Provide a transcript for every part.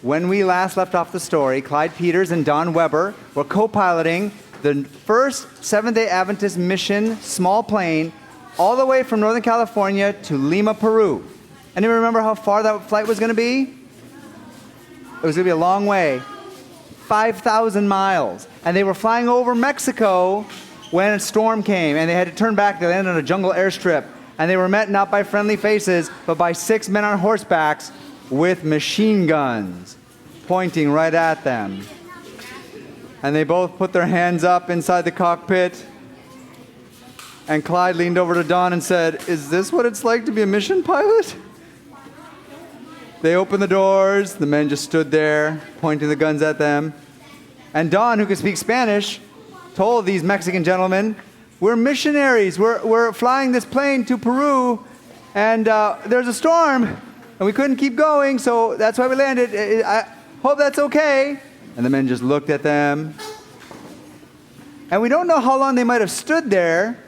when we last left off the story, Clyde Peters and Don Weber were co-piloting the first Seventh-day Adventist mission small plane all the way from Northern California to Lima, Peru. Anyone remember how far that flight was going to be? It was going to be a long way. 5,000 miles. And they were flying over Mexico when a storm came, and they had to turn back. They landed on a jungle airstrip, and they were met not by friendly faces, but by 6 men on horsebacks with machine guns pointing right at them. And they both put their hands up inside the cockpit, and Clyde leaned over to Don and said, "Is this what it's like to be a mission pilot?" They opened the doors. The men just stood there, pointing the guns at them. And Don, who could speak Spanish, told these Mexican gentlemen, "We're missionaries. We're flying this plane to Peru, and there's a storm, and we couldn't keep going, so that's why we landed. I hope that's okay." And the men just looked at them. And we don't know how long they might have stood there,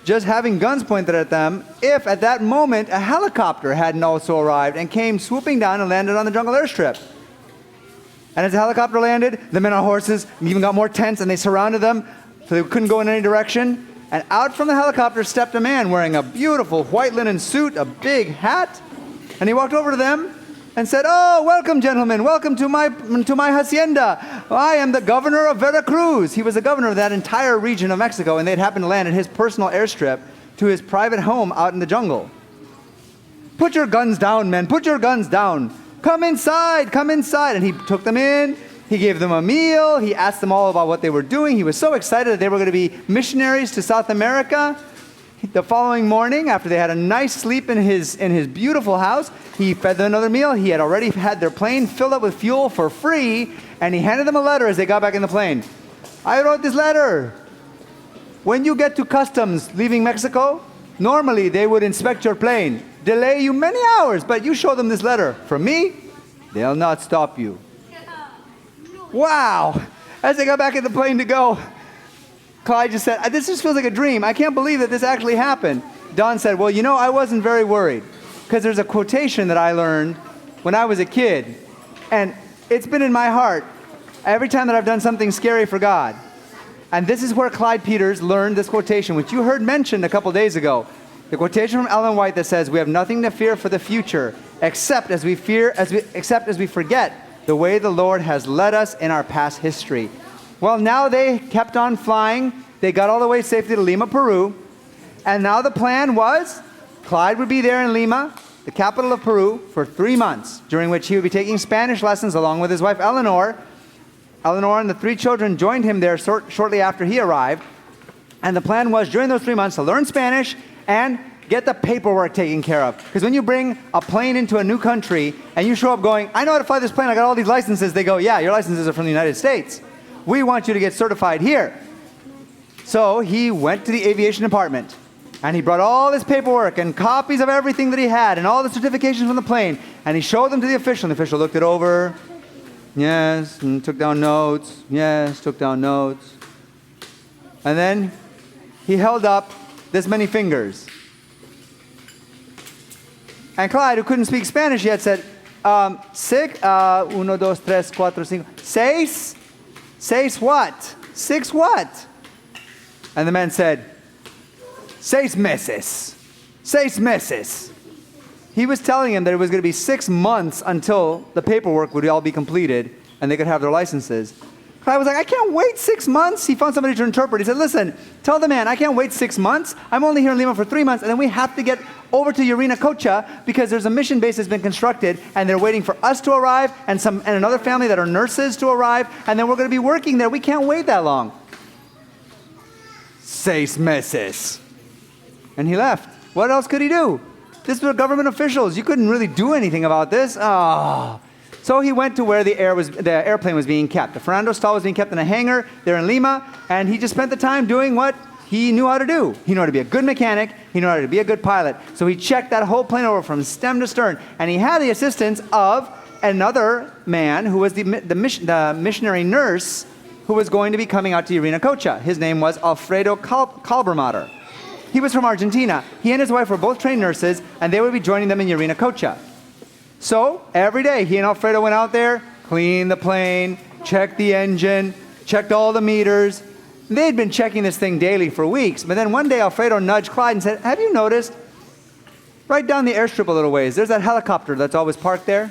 just having guns pointed at them, if at that moment a helicopter hadn't also arrived and came swooping down and landed on the jungle airstrip. And as the helicopter landed, the men on horses even got more tense, and they surrounded them so they couldn't go in any direction. And out from the helicopter stepped a man wearing a beautiful white linen suit, a big hat, and he walked over to them and said, "Oh, welcome, gentlemen. Welcome to my hacienda. I am the governor of Veracruz." He was the governor of that entire region of Mexico, and they'd happened to land at his personal airstrip to his private home out in the jungle. "Put your guns down, men. Put your guns down. Come inside. Come inside." And he took them in. He gave them a meal. He asked them all about what they were doing. He was so excited that they were going to be missionaries to South America. The following morning, after they had a nice sleep in his beautiful house, he fed them another meal. He had already had their plane filled up with fuel for free, and he handed them a letter as they got back in the plane. "I wrote this letter. When you get to customs leaving Mexico, normally they would inspect your plane, delay you many hours, but you show them this letter. From me, they'll not stop you." Wow! As they got back in the plane to go, Clyde just said, "This just feels like a dream. I can't believe that this actually happened." Don said, "Well, you know, I wasn't very worried, because there's a quotation that I learned when I was a kid, and it's been in my heart every time that I've done something scary for God." And this is where Clyde Peters learned this quotation, which you heard mentioned a couple days ago. The quotation from Ellen White that says, "We have nothing to fear for the future, except as we forget the way the Lord has led us in our past history." Well, now they kept on flying. They got all the way safely to Lima, Peru. And now the plan was Clyde would be there in Lima, the capital of Peru, for 3 months, during which he would be taking Spanish lessons along with his wife, Eleanor. Eleanor and the 3 children joined him there shortly after he arrived. And the plan was, during those 3 months, to learn Spanish and get the paperwork taken care of. Because when you bring a plane into a new country and you show up going, "I know how to fly this plane, I got all these licenses," they go, "Yeah, your licenses are from the United States. We want you to get certified here." So he went to the aviation department, and he brought all his paperwork and copies of everything that he had and all the certifications from the plane, and he showed them to the official, and the official looked it over. Yes, and took down notes. Yes, took down notes. And then he held up this many fingers. And Clyde, who couldn't speak Spanish yet, said, "Uno, dos, tres, cuatro, cinco, seis? Seis what? 6 what?" And the man said, "6 meses. 6 meses." He was telling him that it was going to be 6 months until the paperwork would all be completed and they could have their licenses. Clyde was like, "I can't wait 6 months." He found somebody to interpret. He said, "Listen, tell the man, I can't wait 6 months. I'm only here in Lima for 3 months, and then we have to get over to Yarinacocha because there's a mission base that's been constructed, and they're waiting for us to arrive and another family that are nurses to arrive, and then we're going to be working there. We can't wait that long." 6 meses. And he left. What else could he do? These were government officials. You couldn't really do anything about this. Oh. So he went to where the airplane was being kept. The Fernando stall was being kept in a hangar there in Lima, and he just spent the time doing what he knew how to do. He knew how to be a good mechanic. He knew how to be a good pilot. So he checked that whole plane over from stem to stern, and he had the assistance of another man who was the missionary nurse who was going to be coming out to Yarinacocha. His name was Alfredo Kalbermatter. He was from Argentina. He and his wife were both trained nurses, and they would be joining them in Yarinacocha. So every day, he and Alfredo went out there, cleaned the plane, checked the engine, checked all the meters. They'd been checking this thing daily for weeks, but then one day Alfredo nudged Clyde and said, have you noticed, right down the airstrip a little ways, there's that helicopter that's always parked there?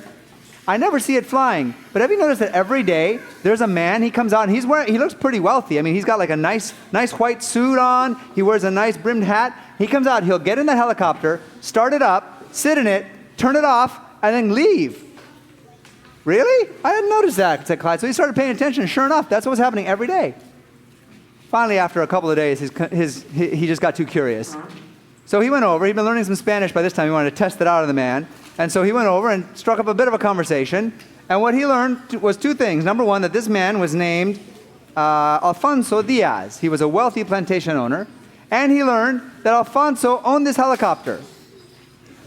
I never see it flying, but have you noticed that every day there's a man, he comes out and he looks pretty wealthy. I mean, he's got like a nice white suit on, he wears a nice brimmed hat. He comes out, he'll get in the helicopter, start it up, sit in it, turn it off, and then leave. Really? I hadn't noticed that, said Clyde. So he started paying attention, and sure enough, that's what was happening every day. Finally, after a couple of days, he just got too curious. So he went over, he'd been learning some Spanish by this time, he wanted to test it out of the man. And so he went over and struck up a bit of a conversation. And what he learned was two things. Number one, that this man was named Alfonso Diaz. He was a wealthy plantation owner. And he learned that Alfonso owned this helicopter.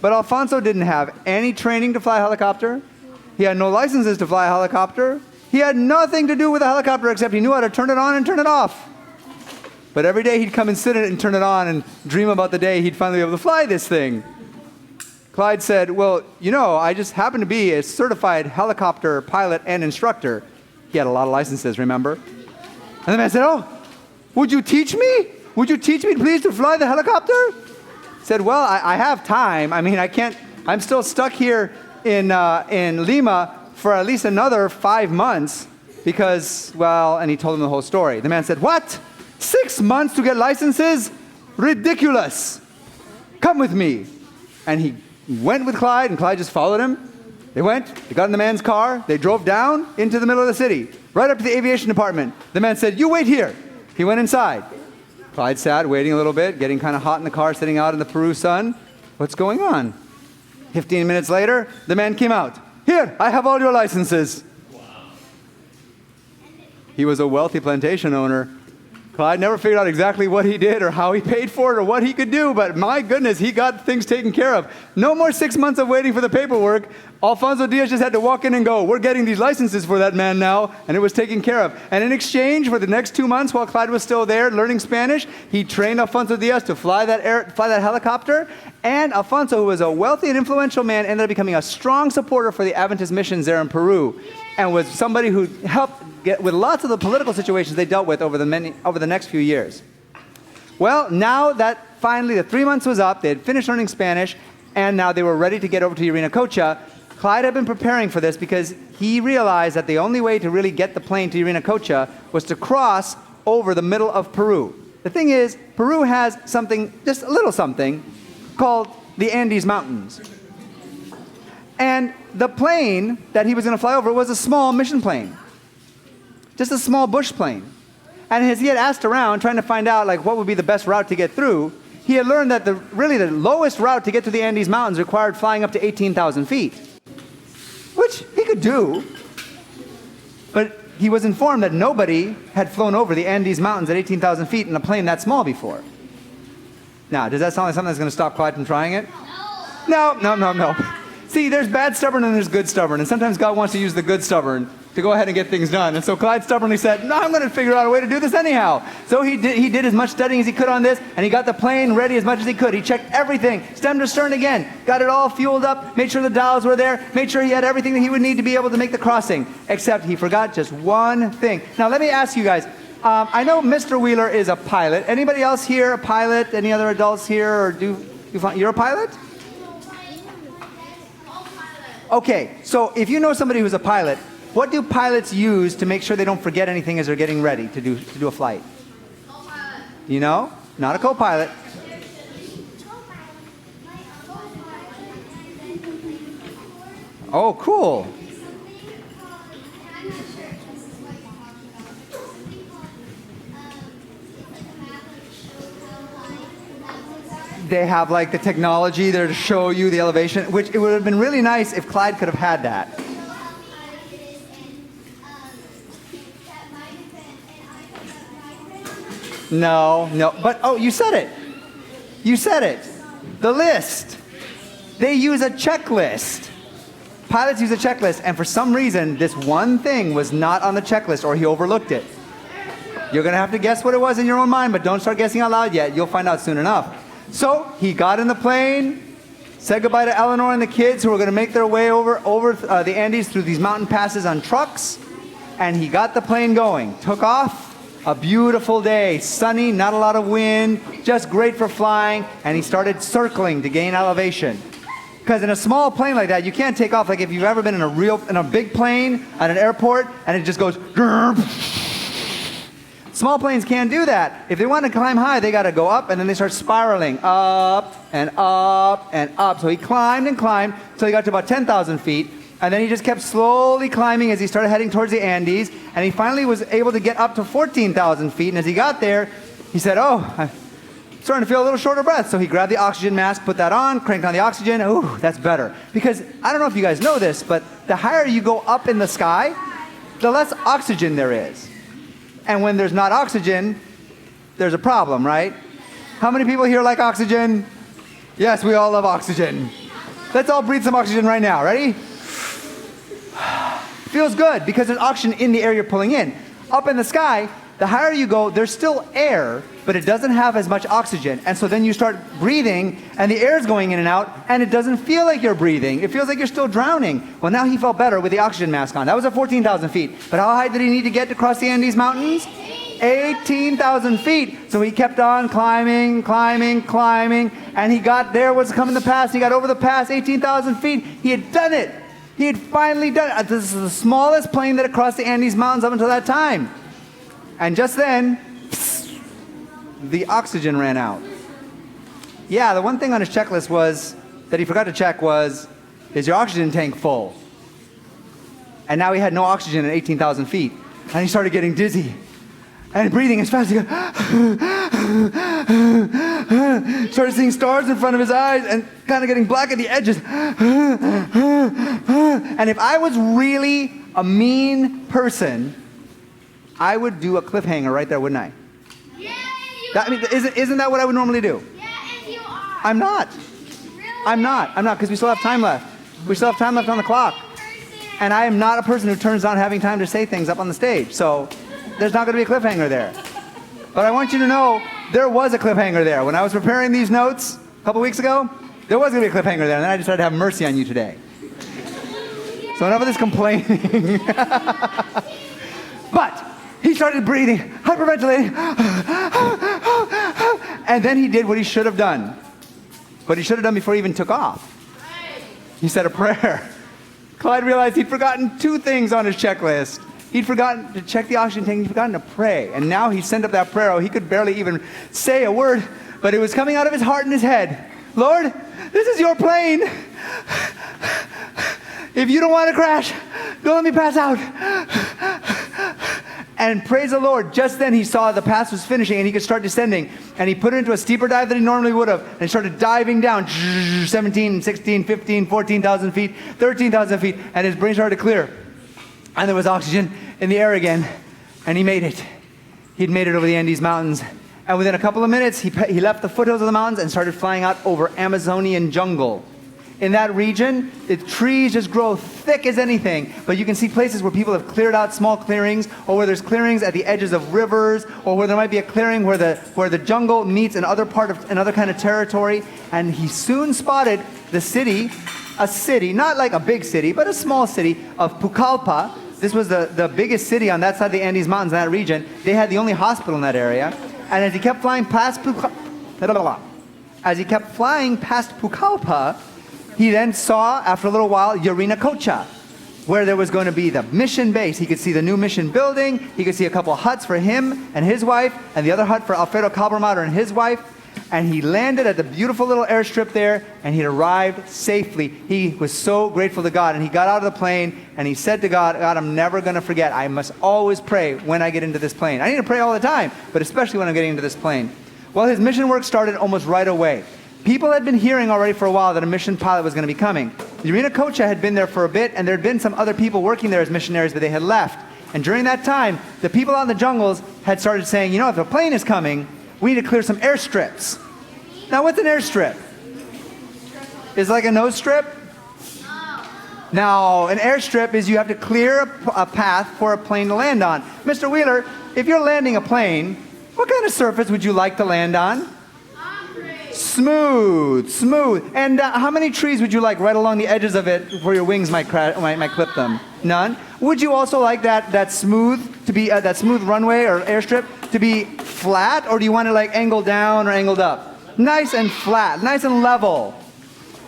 But Alfonso didn't have any training to fly a helicopter. He had no licenses to fly a helicopter. He had nothing to do with a helicopter except he knew how to turn it on and turn it off. But every day he'd come and sit in it and turn it on and dream about the day he'd finally be able to fly this thing. Clyde said, well, you know, I just happen to be a certified helicopter pilot and instructor. He had a lot of licenses, remember? And the man said, oh, would you teach me? Would you teach me, please, to fly the helicopter? He said, well, I have time. I mean, I can't, I'm still stuck here in Lima for at least another 5 months because, well, and he told him the whole story. The man said, what? 6 months to get licenses? Ridiculous. Come with me. And he went with Clyde, and Clyde just followed him. They got in the man's car, they drove down into the middle of the city, right up to the aviation department. The man said, you wait here. He went inside. Clyde sat, waiting a little bit, getting kind of hot in the car, sitting out in the Peru sun. What's going on? 15 minutes later, the man came out. Here, I have all your licenses. Wow. He was a wealthy plantation owner. Clyde never figured out exactly what he did or how he paid for it or what he could do, but my goodness, he got things taken care of. No more 6 months of waiting for the paperwork. Alfonso Diaz just had to walk in and go, we're getting these licenses for that man now, and it was taken care of. And in exchange for the next 2 months while Clyde was still there learning Spanish, he trained Alfonso Diaz to fly that helicopter, and Alfonso, who was a wealthy and influential man, ended up becoming a strong supporter for the Adventist missions there in Peru, and was somebody who helped get with lots of the political situations they dealt with over the next few years. Well, now that finally the 3 months was up, they had finished learning Spanish, and now they were ready to get over to Yurinacocha. Clyde had been preparing for this because he realized that the only way to really get the plane to Yurinacocha was to cross over the middle of Peru. The thing is, Peru has something, just a little something, called the Andes Mountains. And the plane that he was going to fly over was a small mission plane. Just a small bush plane. And as he had asked around, trying to find out like what would be the best route to get through, he had learned that the lowest route to get to the Andes Mountains required flying up to 18,000 feet. Which he could do. But he was informed that nobody had flown over the Andes Mountains at 18,000 feet in a plane that small before. Now, does that sound like something that's going to stop Clyde from trying it? No. See, there's bad stubborn and there's good stubborn. And sometimes God wants to use the good stubborn to go ahead and get things done. And so Clyde stubbornly said, no, I'm going to figure out a way to do this anyhow. So he did as much studying as he could on this, and he got the plane ready as much as he could. He checked everything, stem to stern again, got it all fueled up, made sure the dials were there, made sure he had everything that he would need to be able to make the crossing, except he forgot just one thing. Now, let me ask you guys, I know Mr. Wheeler is a pilot. Anybody else here a pilot? Any other adults here? Or you're a pilot? Okay, so if you know somebody who's a pilot, what do pilots use to make sure they don't forget anything as they're getting ready to do a flight? Co-pilot. You know? Not a co-pilot. Oh, cool. They have like the technology there to show you the elevation, which it would have been really nice if Clyde could have had that. No, but oh, you said it. The list. They use a checklist. Pilots use a checklist, and for some reason, this one thing was not on the checklist, or he overlooked it. You're going to have to guess what it was in your own mind, but don't start guessing out loud yet. You'll find out soon enough. So he got in the plane, said goodbye to Eleanor and the kids who were going to make their way over the Andes through these mountain passes on trucks, and he got the plane going. Took off. A beautiful day, sunny, not a lot of wind, just great for flying, and he started circling to gain elevation. Because in a small plane like that, you can't take off. Like if you've ever been in a big plane at an airport, and it just goes. Small planes can't do that. If they want to climb high, they got to go up, and then they start spiraling up and up and up. So he climbed and climbed until he got to about 10,000 feet. And then he just kept slowly climbing as he started heading towards the Andes. And he finally was able to get up to 14,000 feet. And as he got there, he said, oh, I'm starting to feel a little short of breath. So he grabbed the oxygen mask, put that on, cranked on the oxygen. Ooh, that's better. Because I don't know if you guys know this, but the higher you go up in the sky, the less oxygen there is. And when there's not oxygen, there's a problem, right? How many people here like oxygen? Yes, we all love oxygen. Let's all breathe some oxygen right now. Ready? Feels good because there's oxygen in the air you're pulling in. Up in the sky, the higher you go, there's still air, but it doesn't have as much oxygen. And so then you start breathing, and the air's going in and out, and it doesn't feel like you're breathing. It feels like you're still drowning. Well, now he felt better with the oxygen mask on. That was at 14,000 feet. But how high did he need to get to cross the Andes Mountains? 18,000 feet. So he kept on climbing, climbing, climbing, and he got there, was coming the pass. He got over the pass, 18,000 feet. He had done it. He had finally done it. This is the smallest plane that had crossed the Andes Mountains up until that time. And just then, the oxygen ran out. Yeah, the one thing on his checklist was that he forgot to check was, is your oxygen tank full? And now he had no oxygen at 18,000 feet. And he started getting dizzy. And breathing as fast as he could. Started seeing stars in front of his eyes and kind of getting black at the edges. And if I was really a mean person, I would do a cliffhanger right there, wouldn't I? Yeah, I mean, isn't that what I would normally do? Yeah, and you are. I'm not. Really? I'm not, because we still have time left. We still have time left on the clock. And I am not a person who turns on having time to say things up on the stage. So there's not going to be a cliffhanger there. But I want you to know there was a cliffhanger there. When I was preparing these notes a couple weeks ago, there was going to be a cliffhanger there. And then I decided to have mercy on you today. So enough of this complaining. But he started breathing, hyperventilating. And then he did what he should have done. What he should have done before he even took off. He said a prayer. Clyde realized he'd forgotten two things on his checklist. He'd forgotten to check the oxygen tank. He'd forgotten to pray. And now he sent up that prayer. Oh, he could barely even say a word, but it was coming out of his heart and his head. Lord, this is your plane. If you don't want to crash, don't let me pass out. And praise the Lord, just then he saw the pass was finishing and he could start descending. And he put it into a steeper dive than he normally would have. And he started diving down, 17, 16, 15, 14,000 feet, 13,000 feet. And his brain started to clear. And there was oxygen in the air again. And he made it. He'd made it over the Andes Mountains. And within a couple of minutes, he left the foothills of the mountains and started flying out over Amazonian jungle. In that region, the trees just grow thick as anything, but you can see places where people have cleared out small clearings, or where there's clearings at the edges of rivers, or where there might be a clearing where the jungle meets another kind of territory. And he soon spotted the city, a city, not like a big city, but a small city of Pucallpa. This was the biggest city on that side of the Andes Mountains in that region. They had the only hospital in that area. And as he kept flying past Pucallpa, he then saw, after a little while, Yarinacocha, where there was going to be the mission base. He could see the new mission building. He could see a couple of huts for him and his wife, and the other hut for Alfredo Cabramater and his wife. And he landed at the beautiful little airstrip there, and he arrived safely. He was so grateful to God, and he got out of the plane, and he said to God, God, I'm never going to forget. I must always pray when I get into this plane. I need to pray all the time, but especially when I'm getting into this plane. Well, his mission work started almost right away. People had been hearing already for a while that a mission pilot was going to be coming. Yarinacocha had been there for a bit, and there had been some other people working there as missionaries, but they had left. And during that time, the people out in the jungles had started saying, you know, if a plane is coming, we need to clear some airstrips. Now, what's an airstrip? Is it like a nose strip? Now, an airstrip is you have to clear a path for a plane to land on. Mr. Wheeler, if you're landing a plane, what kind of surface would you like to land on? Smooth, smooth. And how many trees would you like right along the edges of it where your wings might clip them? None. Would you also like that smooth to be that smooth runway or airstrip to be flat, or do you want it like angled down or angled up? Nice and flat, nice and level.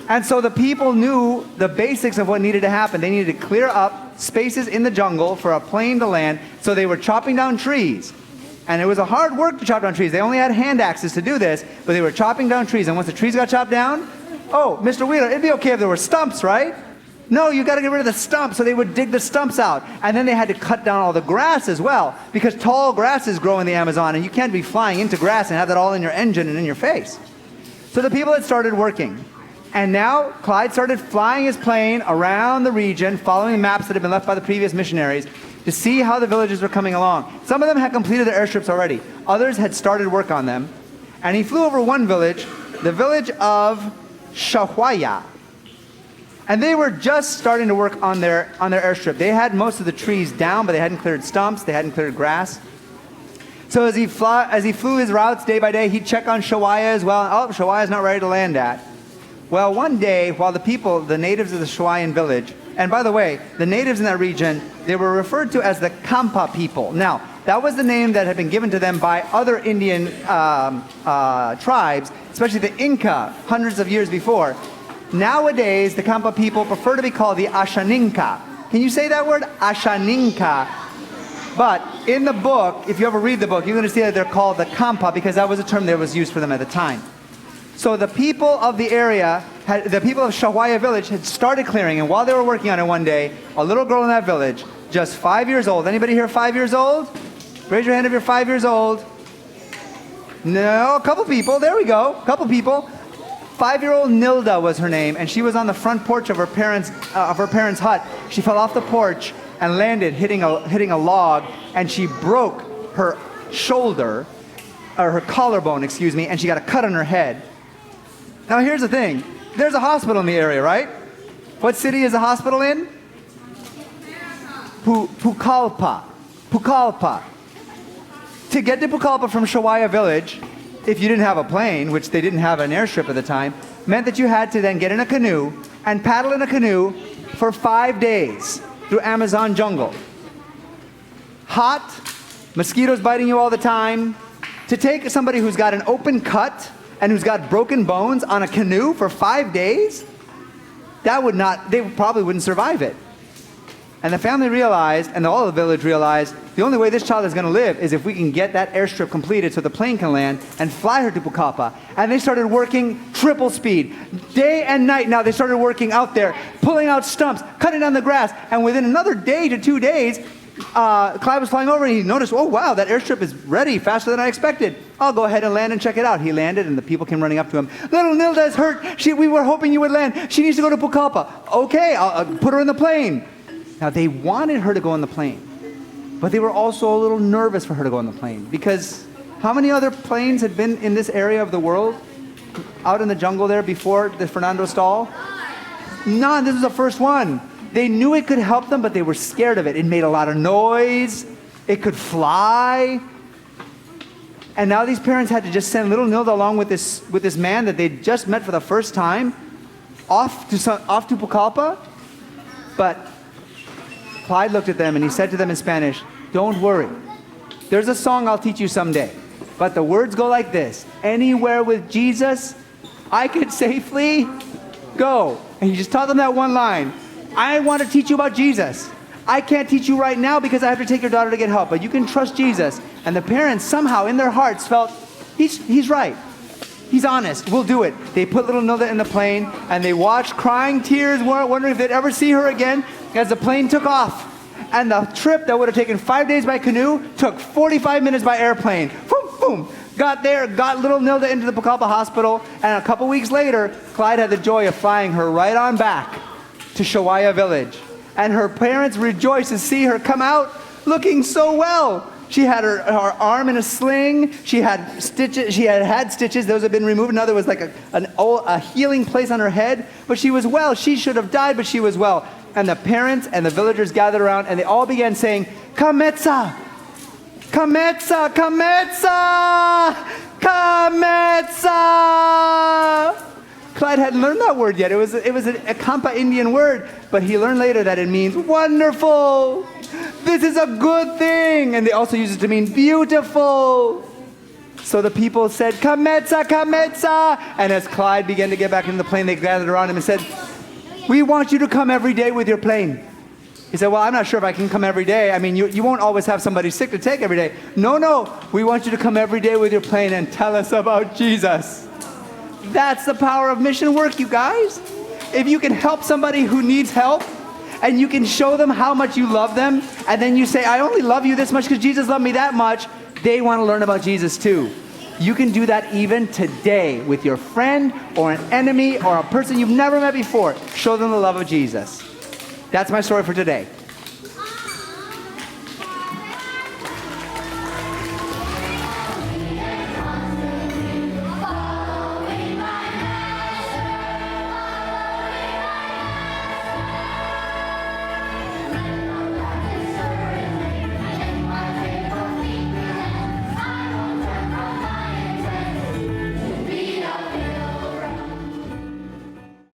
And so the people knew the basics of what needed to happen. They needed to clear up spaces in the jungle for a plane to land, so they were chopping down trees. And it was a hard work to chop down trees. They only had hand axes to do this, but they were chopping down trees. And once the trees got chopped down, oh, Mr. Wheeler, it'd be okay if there were stumps, right? No, you got to get rid of the stumps. So they would dig the stumps out. And then they had to cut down all the grass as well, because tall grasses grow in the Amazon, and you can't be flying into grass and have that all in your engine and in your face. So the people had started working. And now Clyde started flying his plane around the region, following the maps that had been left by the previous missionaries, to see how the villages were coming along. Some of them had completed their airstrips already. Others had started work on them. And he flew over one village, the village of Shawaya. And they were just starting to work on their airstrip. They had most of the trees down, but they hadn't cleared stumps, they hadn't cleared grass. So as he flew his routes day by day, he'd check on Shawaya as well. Oh, Shawaya's not ready to land at. Well, one day, while the natives of the Shawayan village, and by the way, the natives in that region, they were referred to as the Kampa people. Now, that was the name that had been given to them by other Indian tribes, especially the Inca, hundreds of years before. Nowadays, the Kampa people prefer to be called the Ashaninka. Can you say that word? Ashaninka. But in the book, if you ever read the book, you're going to see that they're called the Kampa because that was a term that was used for them at the time. So the people of the area, the people of Shawaya village had started clearing, and while they were working on it one day, a little girl in that village, just 5 years old. Anybody here 5 years old? Raise your hand if you're 5 years old. No, a couple people. There we go. A couple people. 5-year-old Nilda was her name, and she was on the front porch of her parents' hut. She fell off the porch and landed, hitting a log, and she broke her shoulder, or her collarbone, excuse me, and she got a cut on her head. Now here's the thing. There's a hospital in the area, right? What city is the hospital in? Pucallpa. Pucallpa. To get to Pucallpa from Shawaya village, if you didn't have a plane, which they didn't have an airstrip at the time, meant that you had to then get in a canoe and paddle in a canoe for 5 days through Amazon jungle. Hot, mosquitoes biting you all the time. To take somebody who's got an open cut and who's got broken bones on a canoe for 5 days, they probably wouldn't survive it. And the family realized, and all of the village realized, the only way this child is going to live is if we can get that airstrip completed so the plane can land and fly her to Pucallpa. And they started working triple speed, day and night. Now they started working out there, pulling out stumps, cutting down the grass. And within another day to 2 days, Clyde was flying over and he noticed, oh wow, that airstrip is ready faster than I expected. I'll go ahead and land and check it out. He landed and the people came running up to him. Little Nilda is hurt. We were hoping you would land. She needs to go to Pucallpa. Okay, I'll put her in the plane. Now they wanted her to go on the plane, but they were also a little nervous for her to go on the plane, because how many other planes had been in this area of the world, out in the jungle there before the Fernando Stall? None. This was the first one. They knew it could help them, but they were scared of it. It made a lot of noise. It could fly. And now these parents had to just send little Nilda along with this man that they'd just met for the first time off to Pucallpa. But Clyde looked at them and he said to them in Spanish, "Don't worry. There's a song I'll teach you someday. But the words go like this: anywhere with Jesus, I could safely go." And he just taught them that one line. I want to teach you about Jesus. I can't teach you right now because I have to take your daughter to get help, but you can trust Jesus. And the parents somehow in their hearts felt, he's right. He's honest. We'll do it. They put little Nilda in the plane and they watched, crying tears, wondering if they'd ever see her again, as the plane took off. And the trip that would have taken 5 days by canoe took 45 minutes by airplane. Boom, boom. Got there, got little Nilda into the Pucallpa hospital, and a couple weeks later, Clyde had the joy of flying her right on back to Shawaya village. And her parents rejoiced to see her come out looking so well. She had her arm in a sling. She had stitches. She had stitches. Those had been removed. Now there was like a healing place on her head. But she was well. She should have died, but she was well. And the parents and the villagers gathered around, and they all began saying, "Kametsa! Kametsa, kametsa, kametsa. Clyde hadn't learned that word yet. It was a Kampa Indian word, but he learned later that it means wonderful. This is a good thing. And they also use it to mean beautiful. So the people said, kametsa, kametsa. And as Clyde began to get back into the plane, they gathered around him and said, we want you to come every day with your plane. He said, well, I'm not sure if I can come every day. I mean, you won't always have somebody sick to take every day. No, we want you to come every day with your plane and tell us about Jesus. That's the power of mission work, you guys. If you can help somebody who needs help, and you can show them how much you love them, and then you say, I only love you this much because Jesus loved me that much, they want to learn about Jesus too. You can do that even today with your friend or an enemy or a person you've never met before. Show them the love of Jesus. That's my story for today.